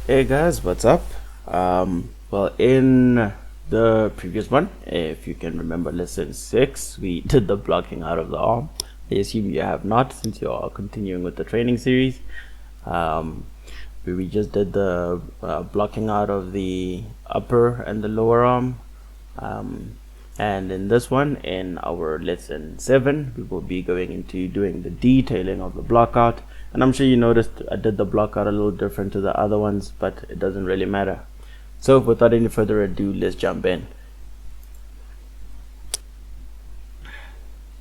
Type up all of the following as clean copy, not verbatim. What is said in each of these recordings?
Hey guys, what's up? Well, in the previous one, if you can remember lesson 6, we did the blocking out of the arm. I assume you have not, since you are continuing with the training series. We just did the blocking out of the upper and the lower arm. And in this one, in our lesson 7, we will be going into doing the detailing of the block out. And I'm sure you noticed I did the block out a little different to the other ones, but it doesn't really matter. So without any further ado, let's jump in.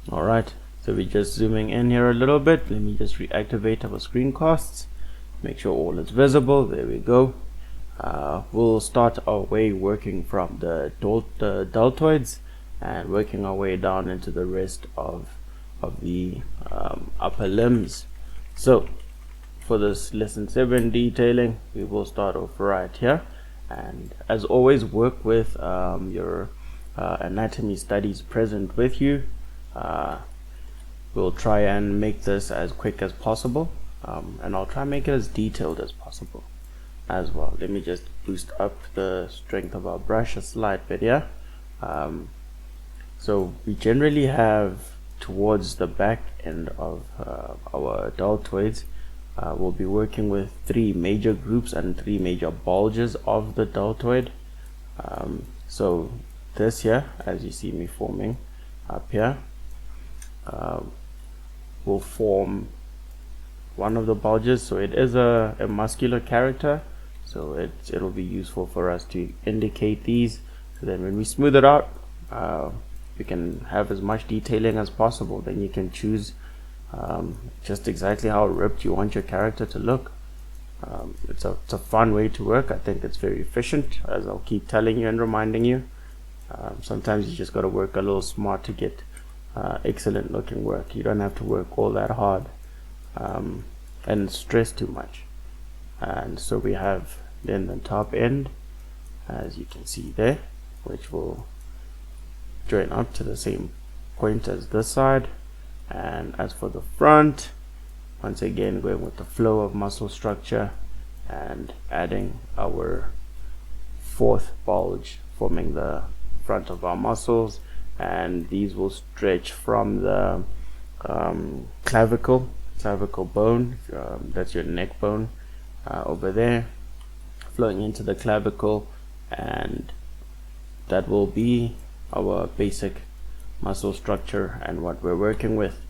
Alright, so we're just zooming in here a little bit. Let me just reactivate our screencasts. Make sure all is visible. There we go. We'll start our way working from the deltoids and working our way down into the rest of the upper limbs. So for this lesson 7 detailing, we will start off right here, and as always work with your anatomy studies present with you. We'll try and make this as quick as possible, and I'll try and make it as detailed as possible as well. Let me just boost up the strength of our brush a slight bit here. So we generally have towards the back end of our deltoids, we'll be working with 3 major groups and 3 major bulges of the deltoid. So this here, as you see me forming up here, will form one of the bulges. So it is a muscular character, so it'll be useful for us to indicate these, so then when we smooth it out, you can have as much detailing as possible. Then you can choose just exactly how ripped you want your character to look. It's a fun way to work. I think it's very efficient, as I'll keep telling you and reminding you. Sometimes you just got to work a little smart to get excellent looking work. You don't have to work all that hard and stress too much. And so we have then the top end, as you can see there, which will join up to the same point as this side. And as for the front, once again going with the flow of muscle structure and adding our 4th bulge, forming the front of our muscles, and these will stretch from the clavicle bone, that's your neck bone, over there, flowing into the clavicle, and that will be our basic muscle structure and what we're working with.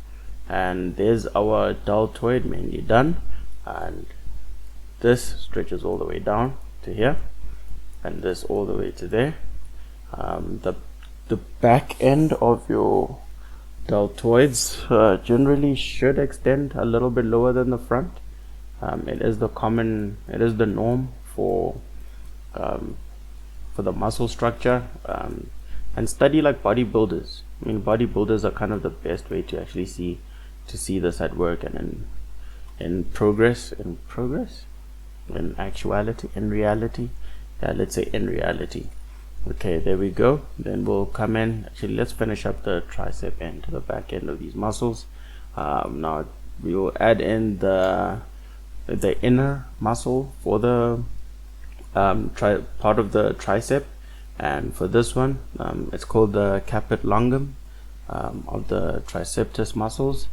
And there's our deltoid mainly done, and this stretches all the way down to here, and this all the way to there. The back end of your deltoids generally should extend a little bit lower than the front. It is the norm for the muscle structure. And study like bodybuilders. I mean, bodybuilders are kind of the best way to actually see this at work and in reality. Yeah, let's say in reality. Okay, there we go. Then we'll come in. Actually, let's finish up the tricep end to the back end of these muscles. Now we will add in the inner muscle for the part of the tricep. And for this one, it's called the caput longum of the triceps muscles,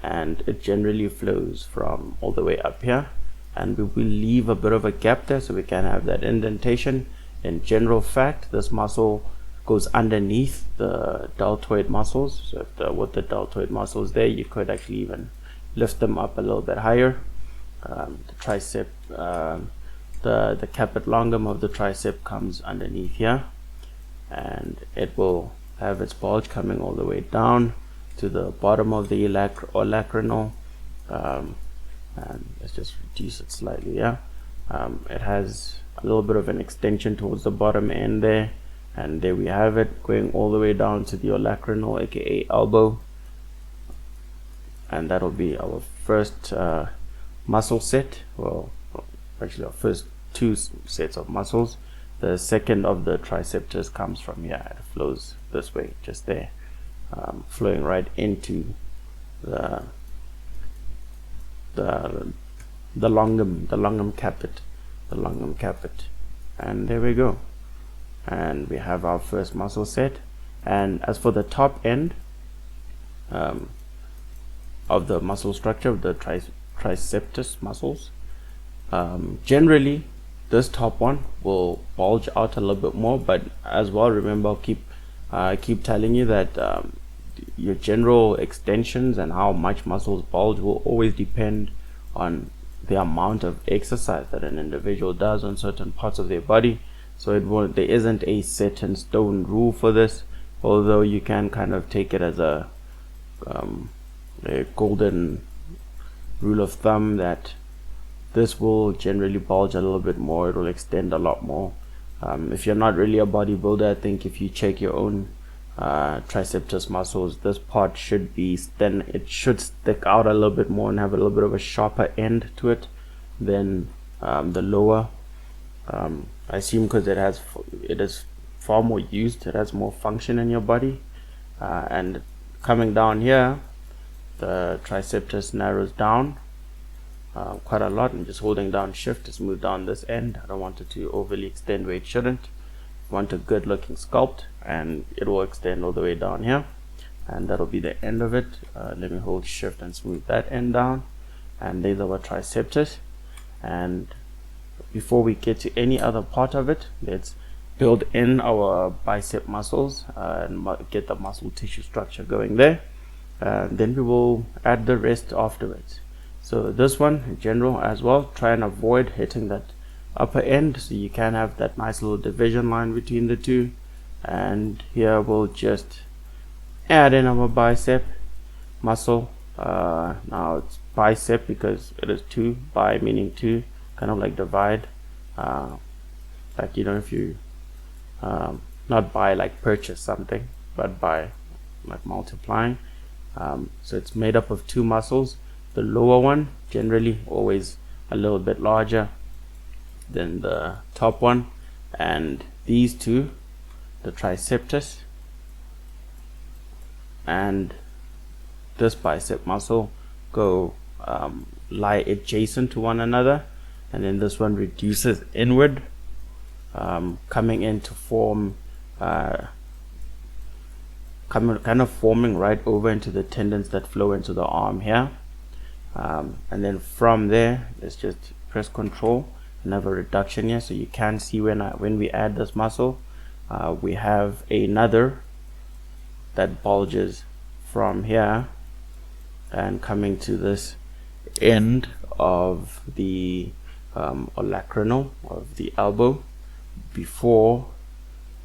and it generally flows from all the way up here, and we will leave a bit of a gap there so we can have that indentation. In general fact, this muscle goes underneath the deltoid muscles, so with the deltoid muscles there, you could actually even lift them up a little bit higher. The tricep, the caput longum of the tricep comes underneath here, and it will have its bulge coming all the way down to the bottom of the olecranon, and let's just reduce it slightly. It has a little bit of an extension towards the bottom end there, and there we have it, going all the way down to the olecranon, aka elbow. And that'll be our first muscle set. Well, actually our first 2 sets of muscles. The second of the triceps comes from here. It flows this way, just there, flowing right into the longum caput the lungum caput. And there we go, and we have our first muscle set. And as for the top end of the muscle structure of the triceps muscles, generally this top one will bulge out a little bit more, but as well, remember, I'll keep telling you that your general extensions and how much muscles bulge will always depend on the amount of exercise that an individual does on certain parts of their body. So there isn't a set in stone rule for this, although you can kind of take it as a golden rule of thumb that this will generally bulge a little bit more. It will extend a lot more. If you're not really a bodybuilder, I think if you check your own triceps muscles, this part should be thin. It should stick out a little bit more and have a little bit of a sharper end to it than the lower. I assume because it is far more used, it has more function in your body. And coming down here, the triceps narrows down quite a lot, and just holding down shift to smooth down this end. I don't want it to overly extend where it shouldn't. I want a good looking sculpt, and it will extend all the way down here, and that'll be the end of it. Let me hold shift and smooth that end down, and there's our triceps. And before we get to any other part of it, let's build in our bicep muscles and get the muscle tissue structure going there. Then we will add the rest afterwards. So this one in general as well, try and avoid hitting that upper end, so you can have that nice little division line between the two. And here we'll just add in our bicep muscle. Now it's bicep because it is two, bi meaning two, kind of like divide, like, you know, if you not buy like purchase something, but by like multiplying. So it's made up of two muscles. The lower one generally always a little bit larger than the top one, and these two, the triceps and this bicep muscle, go lie adjacent to one another, and then this one reduces inward, coming in to form kind of forming right over into the tendons that flow into the arm here. And then from there, let's just press control and have a reduction here, so you can see when we add this muscle, we have another that bulges from here and coming to this end of the olecranon of the elbow, before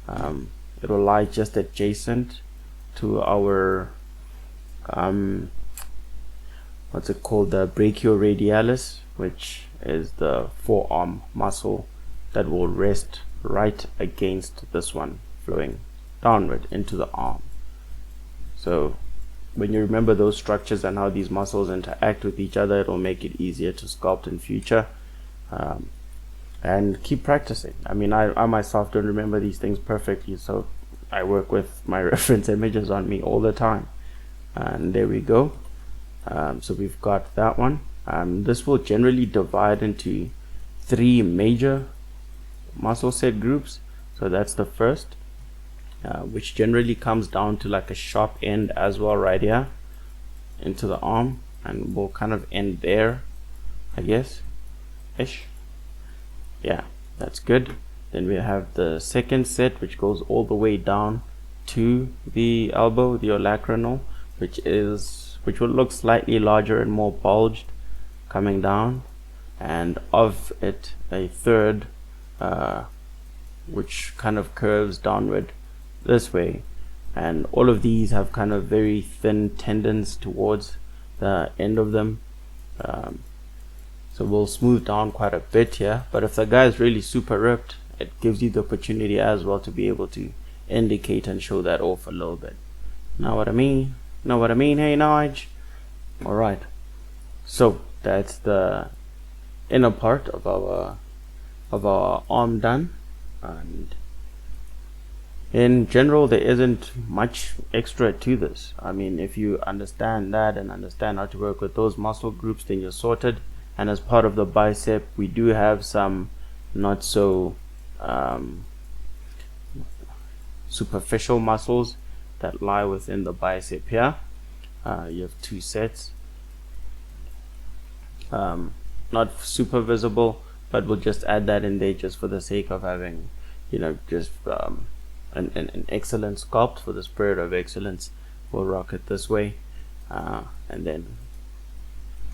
it will lie just adjacent to our what's it called, the brachioradialis, which is the forearm muscle that will rest right against this one, flowing downward into the arm. So when you remember those structures and how these muscles interact with each other, it will make it easier to sculpt in future. And keep practicing. I mean, I myself don't remember these things perfectly, so I work with my reference images on me all the time. And there we go. So we've got that one. This will generally divide into three major muscle set groups. So that's the first, which generally comes down to like a sharp end as well, right here into the arm, and we'll kind of end there, I guess, ish. Yeah, that's good. Then we have the second set, which goes all the way down to the elbow, the olecranon, which will look slightly larger and more bulged coming down, and of it a third which kind of curves downward this way, and all of these have kind of very thin tendons towards the end of them. So we'll smooth down quite a bit here, but if the guy is really super ripped, it gives you the opportunity as well to be able to indicate and show that off a little bit. Know what I mean? Know what I mean? Hey, Nige. Alright, so that's the inner part of our arm done, and in general there isn't much extra to this. I mean, if you understand that and understand how to work with those muscle groups, then you're sorted. And as part of the bicep, we do have some not so superficial muscles that lie within the bicep here. You have 2 sets, not super visible, but we'll just add that in there just for the sake of having, you know, just an excellent sculpt. For the spirit of excellence, we'll rock it this way, and then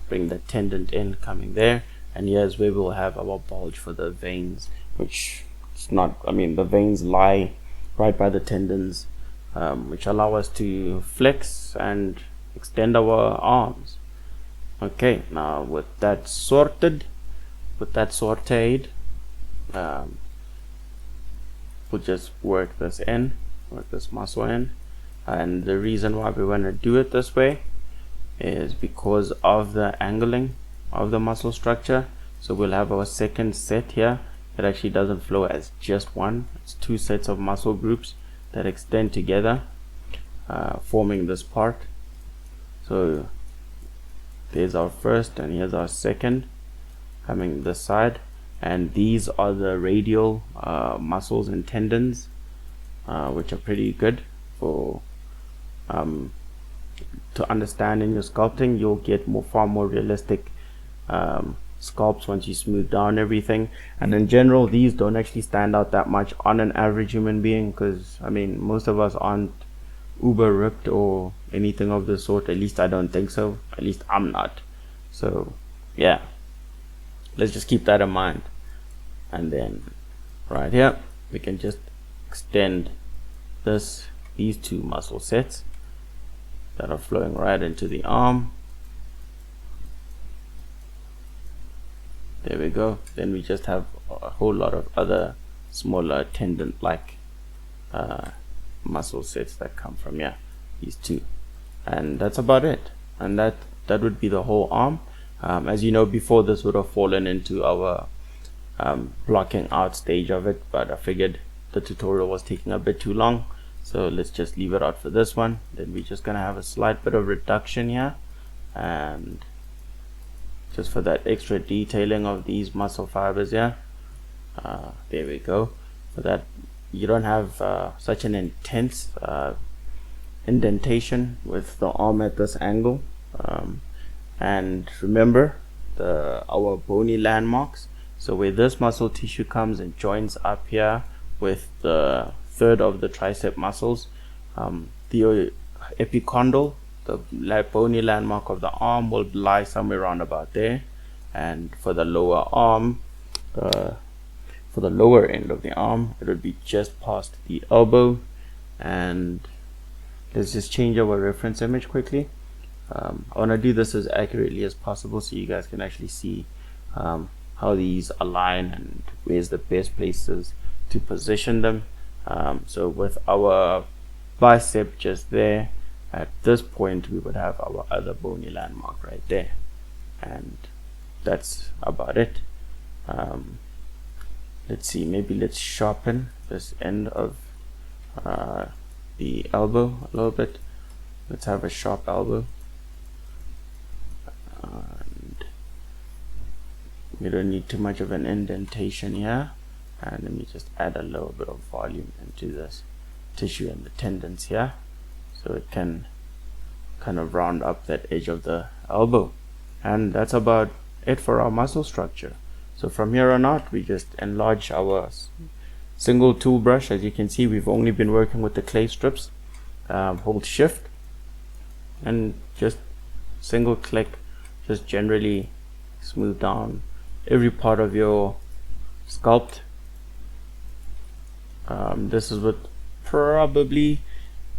bring the tendon in coming there, and here's where we'll have our bulge for the veins, which it's not, I mean, the veins lie right by the tendons, which allow us to flex and extend our arms. Okay, now with that sorted, we'll just work this muscle in. And the reason why we want to do it this way is because of the angling of the muscle structure. So we'll have our second set here. It actually doesn't flow as just one, it's 2 sets of muscle groups that extend together, forming this part. So there's our first, and here's our second coming this side, and these are the radial muscles and tendons, which are pretty good for to understand in your sculpting. You'll get far more realistic sculpts once you smooth down everything. And in general, these don't actually stand out that much on an average human being, because I mean, most of us aren't uber ripped or anything of the sort. At least I don't think so. At least I'm not. So yeah, let's just keep that in mind. And then right here we can just extend these 2 muscle sets that are flowing right into the arm. There we go. Then we just have a whole lot of other smaller tendon like muscle sets that come from these 2, and that's about it. And that would be the whole arm. As you know, before, this would have fallen into our blocking out stage of it, but I figured the tutorial was taking a bit too long, so let's just leave it out for this one. Then we're just gonna have a slight bit of reduction here, and just for that extra detailing of these muscle fibers here. There we go. For that, you don't have such an intense indentation with the arm at this angle. And remember our bony landmarks. So where this muscle tissue comes and joins up here with the third of the tricep muscles, the epicondyle, the bony landmark of the arm, will lie somewhere around about there. And for the lower arm, for the lower end of the arm, it would be just past the elbow. And let's just change our reference image quickly. I want to do this as accurately as possible so you guys can actually see how these align and where's the best places to position them. So with our bicep just there, at this point we would have our other bony landmark right there, and that's about it. Let's see, maybe let's sharpen this end of the elbow a little bit. Let's have a sharp elbow, and we don't need too much of an indentation here. And let me just add a little bit of volume into this tissue and the tendons here, so it can kind of round up that edge of the elbow. And that's about it for our muscle structure. So from here on out, we just enlarge our single tool brush. As you can see, we've only been working with the clay strips. Hold shift and just single click, just generally smooth down every part of your sculpt. This is with probably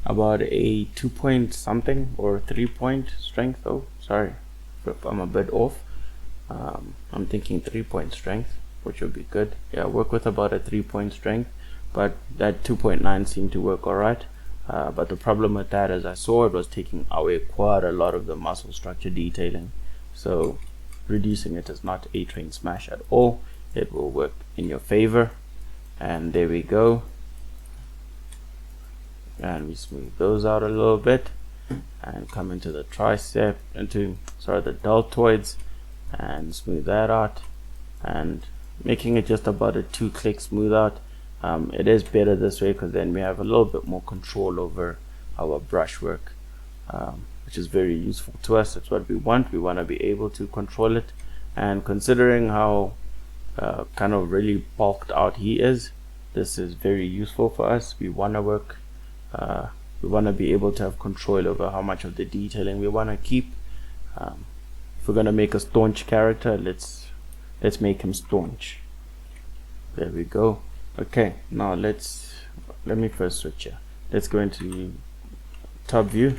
about a 2-point something or 3-point strength. Oh, sorry if I'm a bit off. I'm thinking 3-point strength, which would be good. Yeah, work with about a 3-point strength, but that 2.9 seemed to work alright. But the problem with that, as I saw, it was taking away quite a lot of the muscle structure detailing. So reducing it is not a train smash at all. It will work in your favor. And there we go. And we smooth those out a little bit and come into the the deltoids and smooth that out. And making it just about a 2-click smooth out. It is better this way because then we have a little bit more control over our brushwork, which is very useful to us. That's what we want. We want to be able to control it, and considering how kind of really bulked out he is, this is very useful for us. We want to work, we want to be able to have control over how much of the detailing we want to keep. If we're going to make a staunch character, let's make him staunch. There we go. Okay, now let me first switch here. Let's go into top view,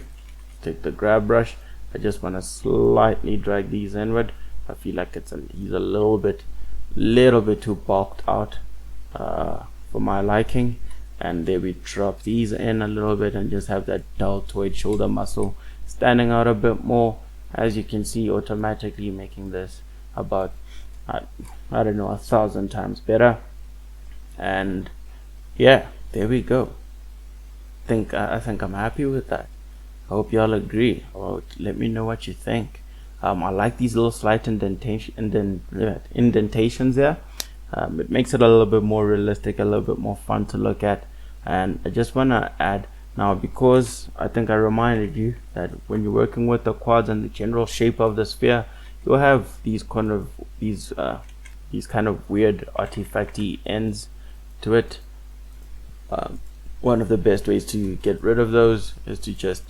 take the grab brush. I just want to slightly drag these inward. I feel like he's a little bit too bulked out for my liking, and there we drop these in a little bit and just have that deltoid shoulder muscle standing out a bit more, as you can see, automatically making this about I don't know, 1,000 times better. And yeah, there we go. I think I'm happy with that. I hope y'all agree, or let me know what you think. I like these little slight indentations there. It makes it a little bit more realistic, a little bit more fun to look at. And I just want to add now, because I think I reminded you that when you're working with the quads and the general shape of the sphere, you'll have these kind of weird artifacty ends to it. One of the best ways to get rid of those is to just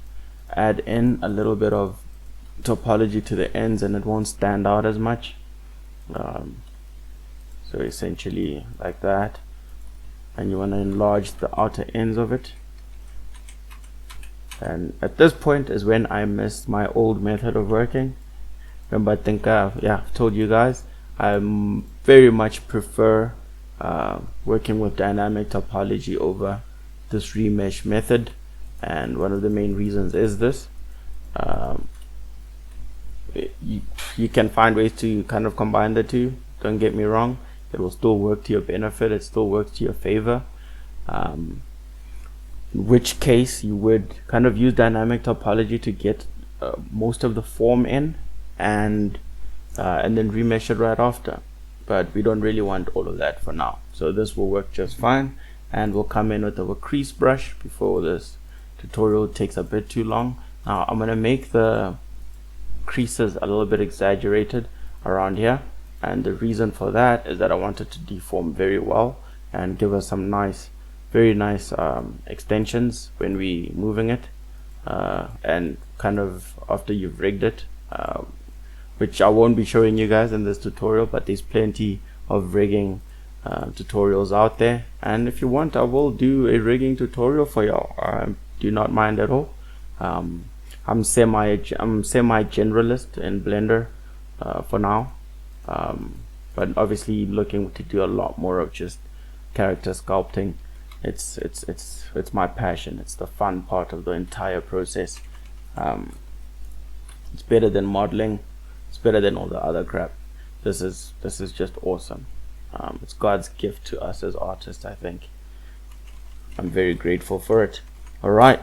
add in a little bit of topology to the ends, and it won't stand out as much. So essentially like that, and you want to enlarge the outer ends of it. And at this point is when I missed my old method of working. Remember, I think I've told you guys I very much prefer working with dynamic topology over this remesh method, and one of the main reasons is this. You can find ways to kind of combine the two, don't get me wrong. It will still work to your benefit, it still works to your favor. In which case you would kind of use dynamic topology to get most of the form in, and then remesh it right after. But we don't really want all of that for now, so this will work just fine. And we'll come in with our crease brush before this tutorial takes a bit too long. Now I'm going to make the creases a little bit exaggerated around here, and the reason for that is that I want it to deform very well and give us some very nice extensions when we moving it, and kind of after you've rigged it, which I won't be showing you guys in this tutorial, but there's plenty of rigging tutorials out there, and if you want, I will do a rigging tutorial for y'all. I do not mind at all. I'm semi generalist in Blender for now, but obviously looking to do a lot more of just character sculpting. It's my passion. It's the fun part of the entire process. It's better than modeling. It's better than all the other crap. This is just awesome. It's God's gift to us as artists, I think. I'm very grateful for it. Alright,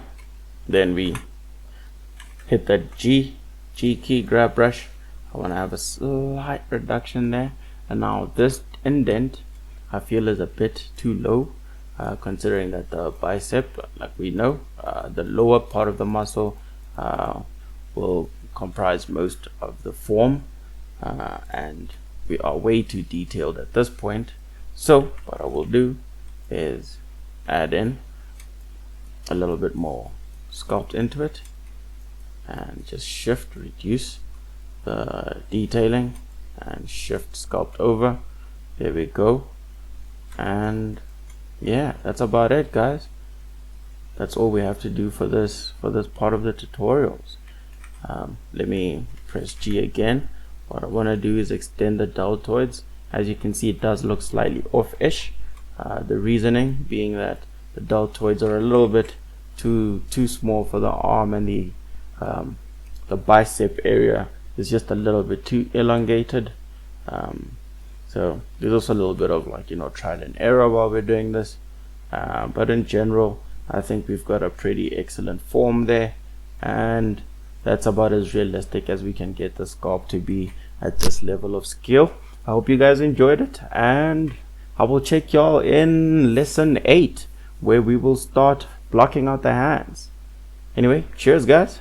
then we hit the G key, grab brush. I want to have a slight reduction there, and now this indent I feel is a bit too low, considering that the bicep, like we know, the lower part of the muscle will comprise most of the form, and we are way too detailed at this point. So what I will do is add in a little bit more sculpt into it, and just shift reduce the detailing and shift sculpt over. There we go. And yeah, that's about it, guys. That's all we have to do for this part of the tutorials. Let me press G again. What I want to do is extend the deltoids. As you can see, it does look slightly off-ish. The reasoning being that the deltoids are a little bit too small for the arm, and the bicep area is just a little bit too elongated. So there's also a little bit of, like, trial and error while we're doing this, but in general I think we've got a pretty excellent form there, and that's about as realistic as we can get the sculpt to be at this level of skill. I hope you guys enjoyed it, and I will check y'all in lesson 8, where we will start blocking out the hands. Anyway, cheers guys.